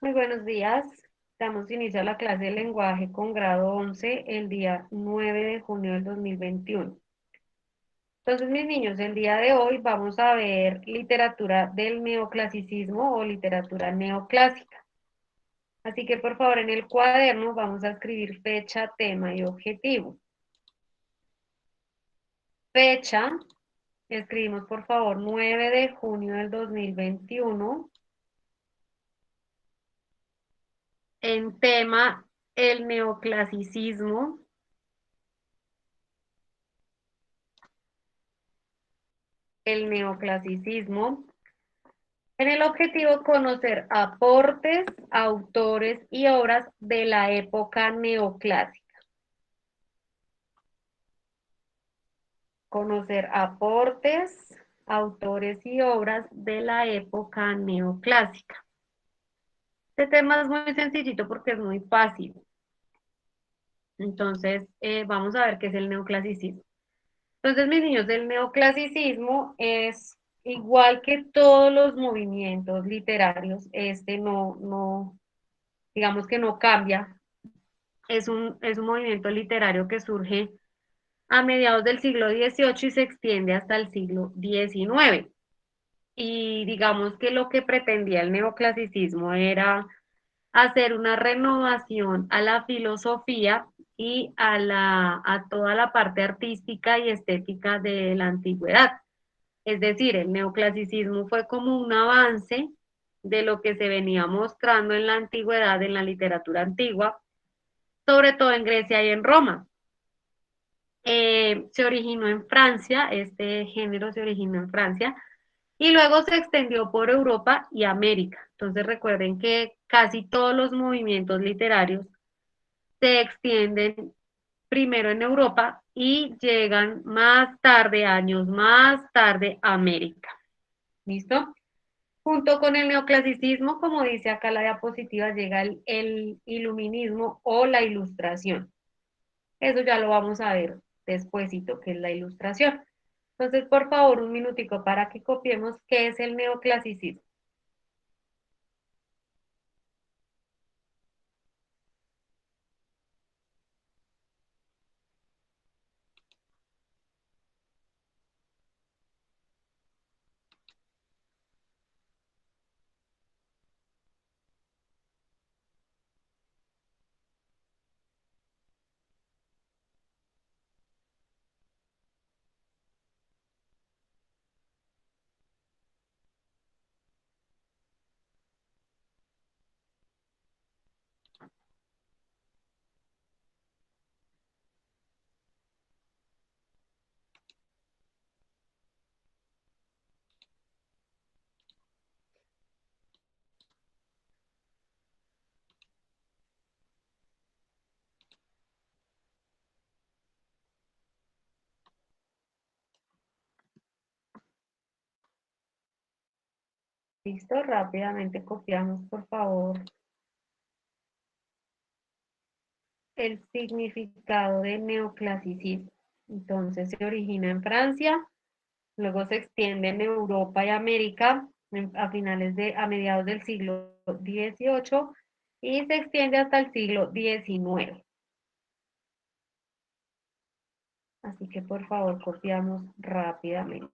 Muy buenos días. Damos inicio a la clase de lenguaje con grado 11 el día 9 de junio del 2021. Entonces, mis niños, el día de hoy vamos a ver literatura del neoclasicismo o literatura neoclásica. Así que, por favor, en el cuaderno vamos a escribir fecha, tema y objetivo. Fecha, escribimos por favor 9 de junio del 2021. En tema, el neoclasicismo. El neoclasicismo. En el objetivo, conocer aportes, autores y obras de la época neoclásica. Conocer aportes, autores y obras de la época neoclásica. Este tema es muy sencillito porque es muy fácil. Entonces, vamos a ver qué es el neoclasicismo. Entonces, mis niños, el neoclasicismo es igual que todos los movimientos literarios. Este digamos que no cambia. Es un movimiento literario que surge a mediados del siglo XVIII y se extiende hasta el siglo XIX. Y digamos que lo que pretendía el neoclasicismo era hacer una renovación a la filosofía y a toda la parte artística y estética de la antigüedad. Es decir, el neoclasicismo fue como un avance de lo que se venía mostrando en la antigüedad, en la literatura antigua, sobre todo en Grecia y en Roma. Se originó en Francia, este género se originó en Francia, y luego se extendió por Europa y América. Entonces recuerden que casi todos los movimientos literarios se extienden primero en Europa y llegan más tarde, años más tarde, a América. ¿Listo? Junto con el neoclasicismo, como dice acá la diapositiva, llega el iluminismo o la ilustración. Eso ya lo vamos a ver despuesito, que es la ilustración. Entonces, por favor, un minutico para que copiemos qué es el neoclasicismo. Listo, rápidamente copiamos, por favor, el significado de neoclasicismo. Entonces, se origina en Francia, luego se extiende en Europa y América a mediados del siglo XVIII y se extiende hasta el siglo XIX. Así que por favor copiamos rápidamente.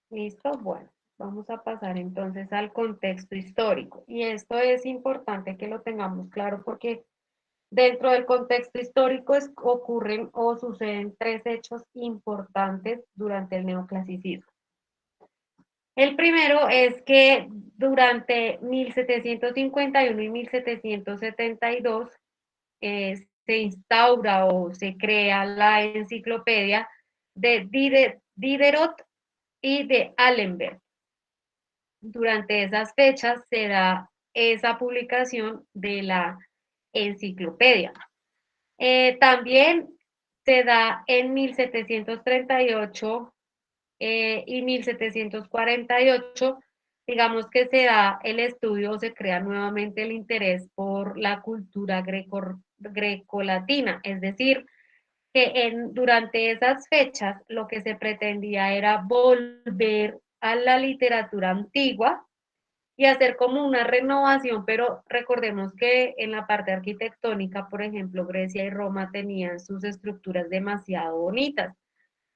¿Listo? Bueno, vamos a pasar entonces al contexto histórico. Y esto es importante que lo tengamos claro porque dentro del contexto histórico ocurren o suceden tres hechos importantes durante el neoclasicismo. El primero es que durante 1751 y 1772 se instaura o se crea la enciclopedia de Diderot y de Allenberg. durante esas fechas se da esa publicación de la enciclopedia. También se da en 1738 y 1748, digamos que se da el estudio, se crea nuevamente el interés por la cultura grecolatina, es decir, que durante esas fechas lo que se pretendía era volver a la literatura antigua y hacer como una renovación, pero recordemos que en la parte arquitectónica, por ejemplo, Grecia y Roma tenían sus estructuras demasiado bonitas,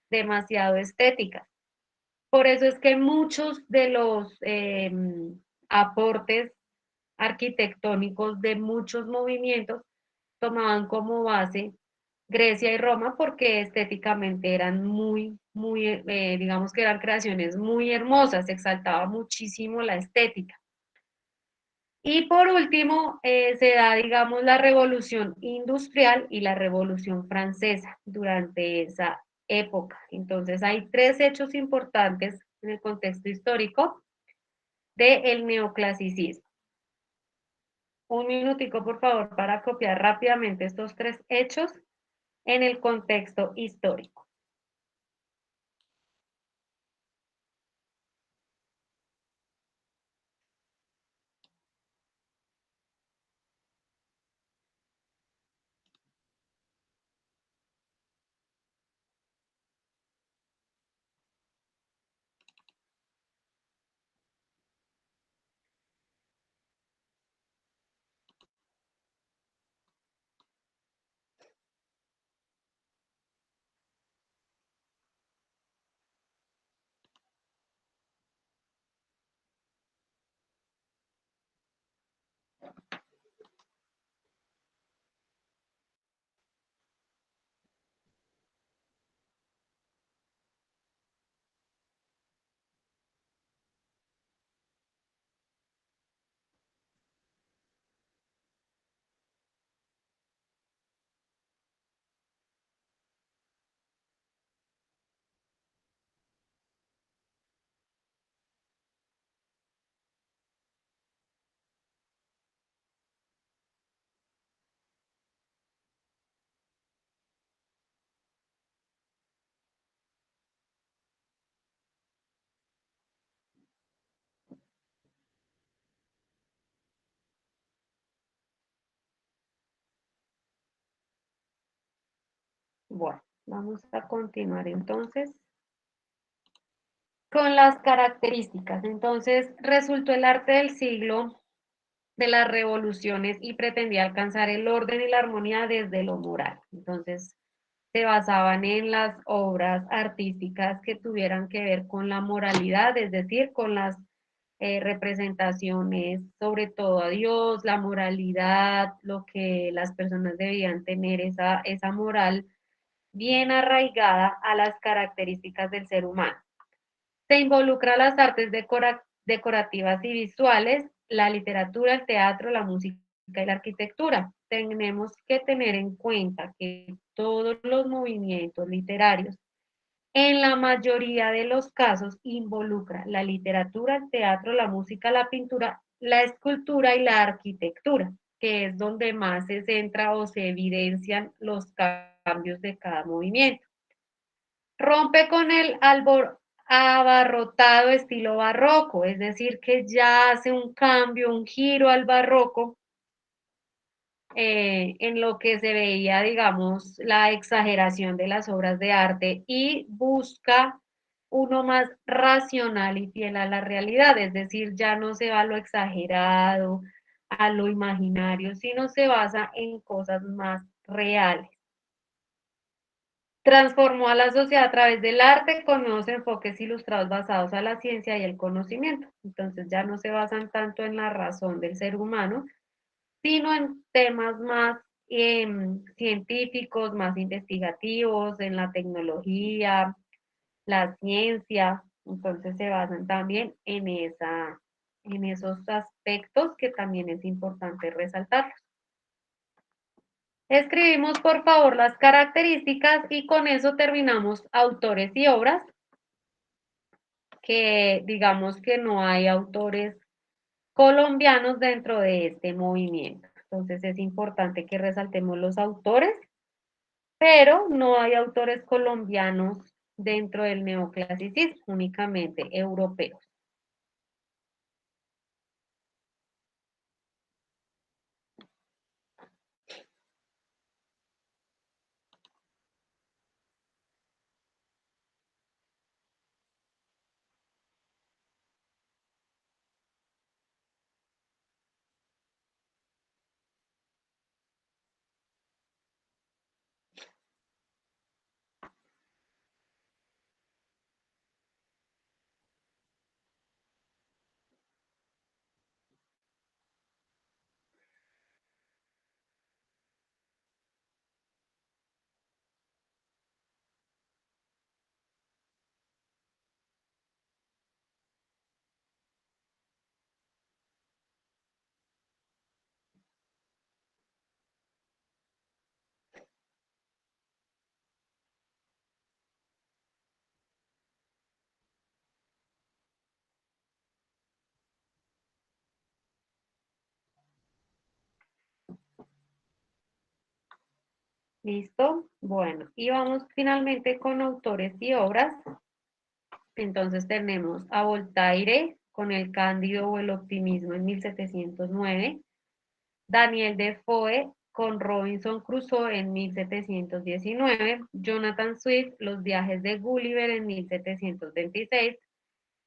demasiado estéticas. Por eso es que muchos de los aportes arquitectónicos de muchos movimientos tomaban como base Grecia y Roma porque estéticamente eran digamos que eran creaciones muy hermosas, se exaltaba muchísimo la estética. Y por último, se da, digamos, la revolución industrial y la revolución francesa durante esa época. Entonces, hay tres hechos importantes en el contexto histórico del neoclasicismo. Un minutico, por favor, para copiar rápidamente estos tres hechos en el contexto histórico. Bueno, vamos a continuar entonces con las características. Entonces, resultó el arte del siglo de las revoluciones y pretendía alcanzar el orden y la armonía desde lo moral. Entonces, se basaban en las obras artísticas que tuvieran que ver con la moralidad, es decir, con las representaciones, sobre todo a Dios, la moralidad, lo que las personas debían tener, esa moral bien arraigada a las características del ser humano. Se involucra las artes decorativas y visuales, la literatura, el teatro, la música y la arquitectura. Tenemos que tener en cuenta que todos los movimientos literarios, en la mayoría de los casos, involucra la literatura, el teatro, la música, la pintura, la escultura y la arquitectura, que es donde más se centra o se evidencian los cambios de cada movimiento. Rompe con el abarrotado estilo barroco, es decir, que ya hace un cambio, un giro al barroco en lo que se veía, digamos, la exageración de las obras de arte y busca uno más racional y fiel a la realidad, es decir, ya no se va a lo exagerado, a lo imaginario, sino se basa en cosas más reales. Transformó a la sociedad a través del arte con nuevos enfoques ilustrados basados a la ciencia y el conocimiento. Entonces ya no se basan tanto en la razón del ser humano, sino en temas más científicos, más investigativos, en la tecnología, la ciencia. Entonces se basan también en esos aspectos que también es importante resaltarlos. Escribimos por favor las características y con eso terminamos autores y obras. que digamos que no hay autores colombianos dentro de este movimiento. Entonces es importante que resaltemos los autores, pero no hay autores colombianos dentro del neoclasicismo, únicamente europeos. ¿Listo? Bueno, y vamos finalmente con autores y obras. Entonces tenemos a Voltaire con El Cándido o el Optimismo en 1709, Daniel Defoe con Robinson Crusoe en 1719, Jonathan Swift, Los viajes de Gulliver en 1726,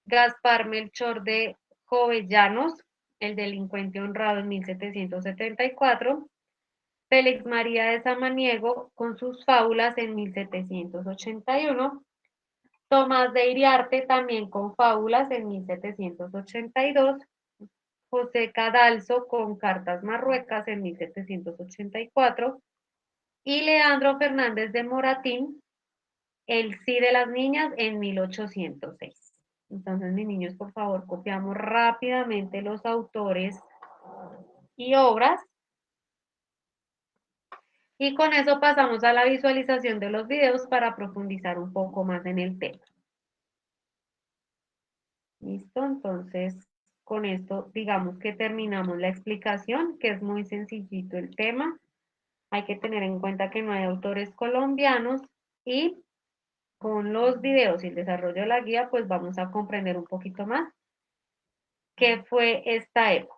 Gaspar Melchor de Jovellanos, El delincuente honrado en 1774, Félix María de Samaniego con sus fábulas en 1781, Tomás de Iriarte también con fábulas en 1782, José Cadalso con cartas marruecas en 1784 y Leandro Fernández de Moratín, El sí de las niñas en 1806. Entonces, mis niños, por favor, copiamos rápidamente los autores y obras y con eso pasamos a la visualización de los videos para profundizar un poco más en el tema. ¿Listo? Entonces, con esto, digamos que terminamos la explicación, que es muy sencillito el tema. Hay que tener en cuenta que no hay autores colombianos y con los videos y el desarrollo de la guía, pues vamos a comprender un poquito más qué fue esta época.